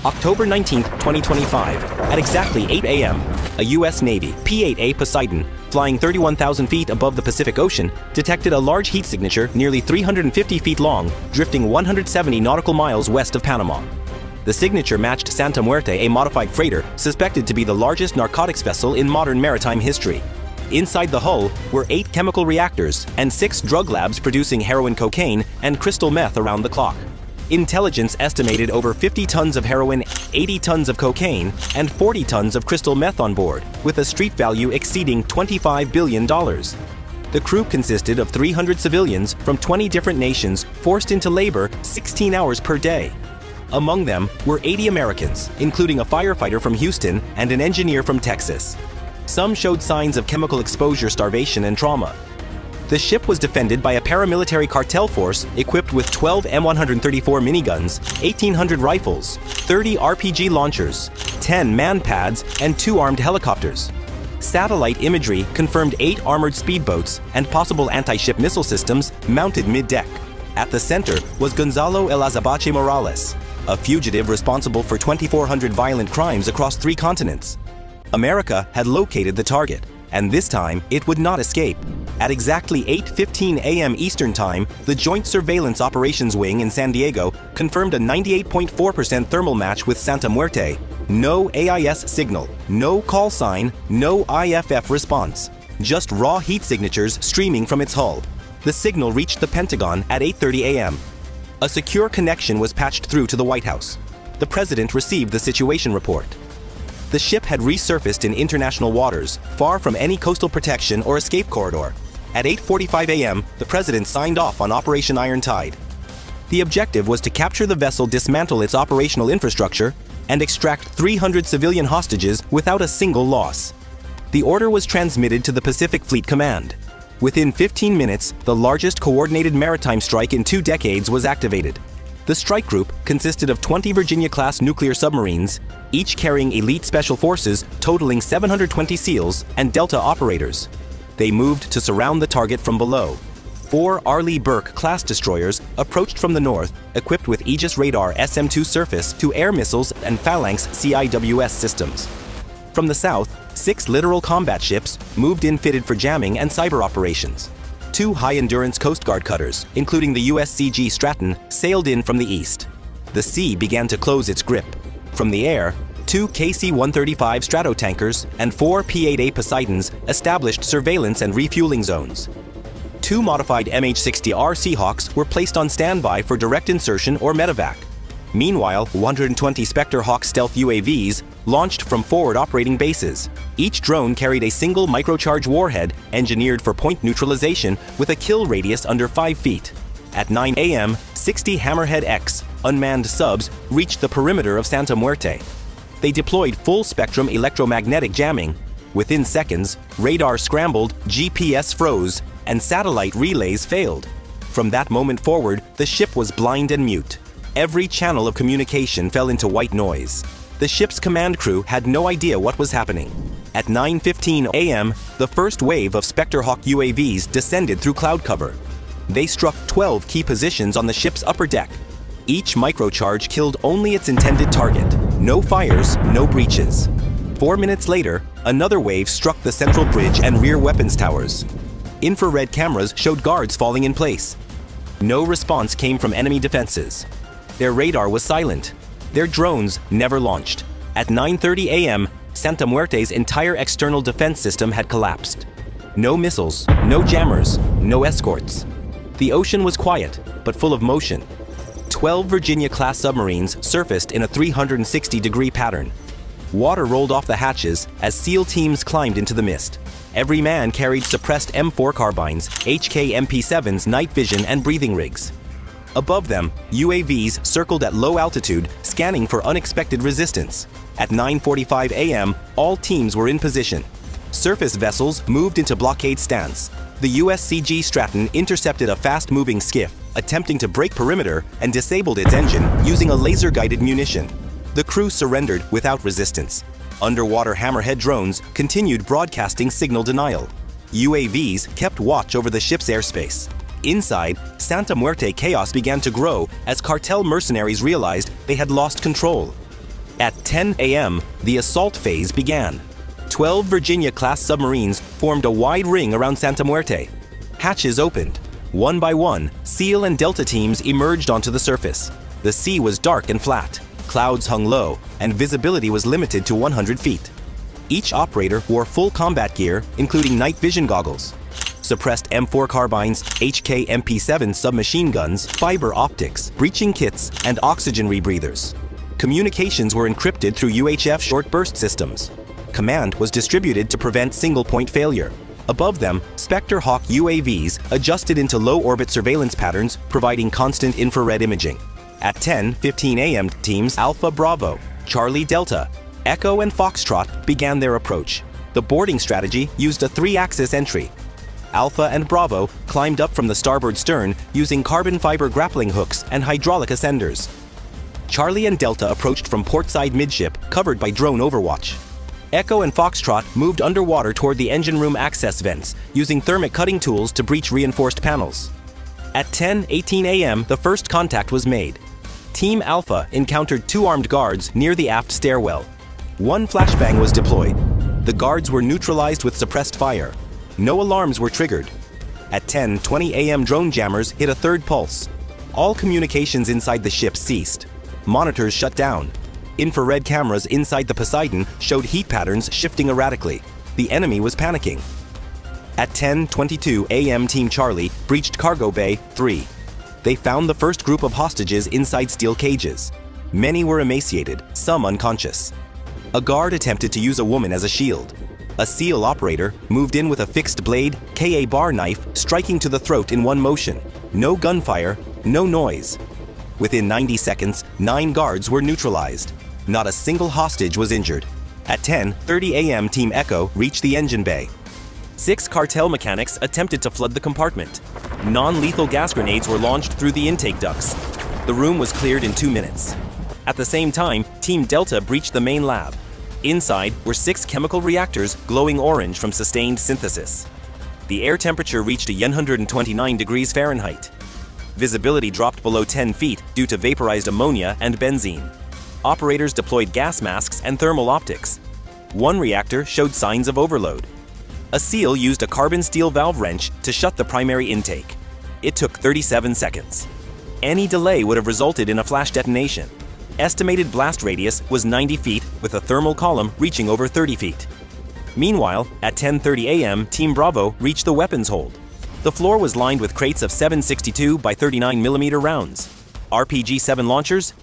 October 19, 2025, at exactly 8 a.m., a U.S. Navy P-8A Poseidon, flying 31,000 feet above the Pacific Ocean, detected a large heat signature nearly 350 feet long, drifting 170 nautical miles west of Panama. The signature matched Santa Muerte, a modified freighter suspected to be the largest narcotics vessel in modern maritime history. Inside the hull were 8 chemical reactors and 6 drug labs producing heroin, cocaine, and crystal meth around the clock. Intelligence estimated over 50 tons of heroin, 80 tons of cocaine, and 40 tons of crystal meth on board, with a street value exceeding $25 billion. The crew consisted of 300 civilians from 20 different nations forced into labor 16 hours per day. Among them were 80 Americans, including a firefighter from Houston and an engineer from Texas. Some showed signs of chemical exposure, starvation, and trauma. The ship was defended by a paramilitary cartel force equipped with 12 M134 miniguns, 1,800 rifles, 30 RPG launchers, 10 man pads, and 2 armed helicopters. Satellite imagery confirmed 8 armored speedboats and possible anti-ship missile systems mounted mid-deck. At the center was Gonzalo El Azabache Morales, a fugitive responsible for 2,400 violent crimes across 3 continents. America had located the target, and this time it would not escape. At exactly 8:15 a.m. Eastern Time, the Joint Surveillance Operations Wing in San Diego confirmed a 98.4% thermal match with Santa Muerte. No AIS signal, no call sign, no IFF response. Just raw heat signatures streaming from its hull. The signal reached the Pentagon at 8:30 a.m. A secure connection was patched through to the White House. The president received the situation report. The ship had resurfaced in international waters, far from any coastal protection or escape corridor. At 8:45 a.m., the president signed off on Operation Iron Tide. The objective was to capture the vessel, dismantle its operational infrastructure, and extract 300 civilian hostages without a single loss. The order was transmitted to the Pacific Fleet Command. Within 15 minutes, the largest coordinated maritime strike in 2 decades was activated. The strike group consisted of 20 Virginia-class nuclear submarines, each carrying elite special forces totaling 720 SEALs and Delta operators. They moved to surround the target from below. 4 Arleigh Burke-class destroyers approached from the north, equipped with Aegis Radar SM-2 surface-to-air missiles and Phalanx CIWS systems. From the south, 6 littoral combat ships moved in fitted for jamming and cyber operations. 2 high-endurance Coast Guard cutters, including the USCG Stratton, sailed in from the east. The sea began to close its grip. From the air, 2 KC-135 Stratotankers and 4 P-8A Poseidons established surveillance and refueling zones. 2 modified MH-60R Seahawks were placed on standby for direct insertion or medevac. Meanwhile, 120 Spectre Hawk stealth UAVs launched from forward operating bases. Each drone carried a single microcharge warhead engineered for point neutralization with a kill radius under 5 feet. At 9 a.m., 60 Hammerhead X unmanned subs reached the perimeter of Santa Muerte. They deployed full-spectrum electromagnetic jamming. Within seconds, radar scrambled, GPS froze, and satellite relays failed. From that moment forward, the ship was blind and mute. Every channel of communication fell into white noise. The ship's command crew had no idea what was happening. At 9:15 a.m., the first wave of Spectre Hawk UAVs descended through cloud cover. They struck 12 key positions on the ship's upper deck. Each microcharge killed only its intended target. No fires, no breaches. 4 minutes later, another wave struck the central bridge and rear weapons towers. Infrared cameras showed guards falling in place. No response came from enemy defenses. Their radar was silent. Their drones never launched. At 9:30 a.m., Santa Muerte's entire external defense system had collapsed. No missiles, no jammers, no escorts. The ocean was quiet, but full of motion. 12 Virginia-class submarines surfaced in a 360-degree pattern. Water rolled off the hatches as SEAL teams climbed into the mist. Every man carried suppressed M4 carbines, HK MP7s, night vision, and breathing rigs. Above them, UAVs circled at low altitude, scanning for unexpected resistance. At 9:45 a.m., all teams were in position. Surface vessels moved into blockade stance. The USCG Stratton intercepted a fast-moving skiff, attempting to break perimeter, and disabled its engine using a laser-guided munition. The crew surrendered without resistance. Underwater Hammerhead drones continued broadcasting signal denial. UAVs kept watch over the ship's airspace. Inside, Santa Muerte chaos began to grow as cartel mercenaries realized they had lost control. At 10 a.m., the assault phase began. 12 Virginia-class submarines formed a wide ring around Santa Muerte. Hatches opened. One by one, SEAL and Delta teams emerged onto the surface. The sea was dark and flat, clouds hung low, and visibility was limited to 100 feet. Each operator wore full combat gear, including night vision goggles, suppressed M4 carbines, HK MP7 submachine guns, fiber optics, breaching kits, and oxygen rebreathers. Communications were encrypted through UHF short burst systems. Command was distributed to prevent single-point failure. Above them, Spectre Hawk UAVs adjusted into low-orbit surveillance patterns, providing constant infrared imaging. At 10:15 a.m., teams Alpha Bravo, Charlie Delta, Echo and Foxtrot began their approach. The boarding strategy used a 3-axis entry. Alpha and Bravo climbed up from the starboard stern using carbon fiber grappling hooks and hydraulic ascenders. Charlie and Delta approached from portside midship, covered by drone overwatch. Echo and Foxtrot moved underwater toward the engine room access vents, using thermic cutting tools to breach reinforced panels. At 10:18 a.m., the first contact was made. Team Alpha encountered 2 armed guards near the aft stairwell. 1 flashbang was deployed. The guards were neutralized with suppressed fire. No alarms were triggered. At 10:20 a.m., drone jammers hit a 3rd pulse. All communications inside the ship ceased. Monitors shut down. Infrared cameras inside the Poseidon showed heat patterns shifting erratically. The enemy was panicking. At 10:22 a.m., Team Charlie breached Cargo Bay 3. They found the first group of hostages inside steel cages. Many were emaciated, some unconscious. A guard attempted to use a woman as a shield. A SEAL operator moved in with a fixed blade, KA bar knife, striking to the throat in one motion. No gunfire, no noise. Within 90 seconds, 9 guards were neutralized. Not a single hostage was injured. At 10:30 a.m., Team Echo reached the engine bay. 6 cartel mechanics attempted to flood the compartment. Non-lethal gas grenades were launched through the intake ducts. The room was cleared in 2 minutes. At the same time, Team Delta breached the main lab. Inside were 6 chemical reactors glowing orange from sustained synthesis. The air temperature reached 129 degrees Fahrenheit. Visibility dropped below 10 feet due to vaporized ammonia and benzene. Operators deployed gas masks and thermal optics. 1 reactor showed signs of overload. A SEAL used a carbon steel valve wrench to shut the primary intake. It took 37 seconds. Any delay would have resulted in a flash detonation. Estimated blast radius was 90 feet with a thermal column reaching over 30 feet. Meanwhile, at 10:30 a.m., Team Bravo reached the weapons hold. The floor was lined with crates of 7.62 by 39mm rounds, RPG-7 launchers,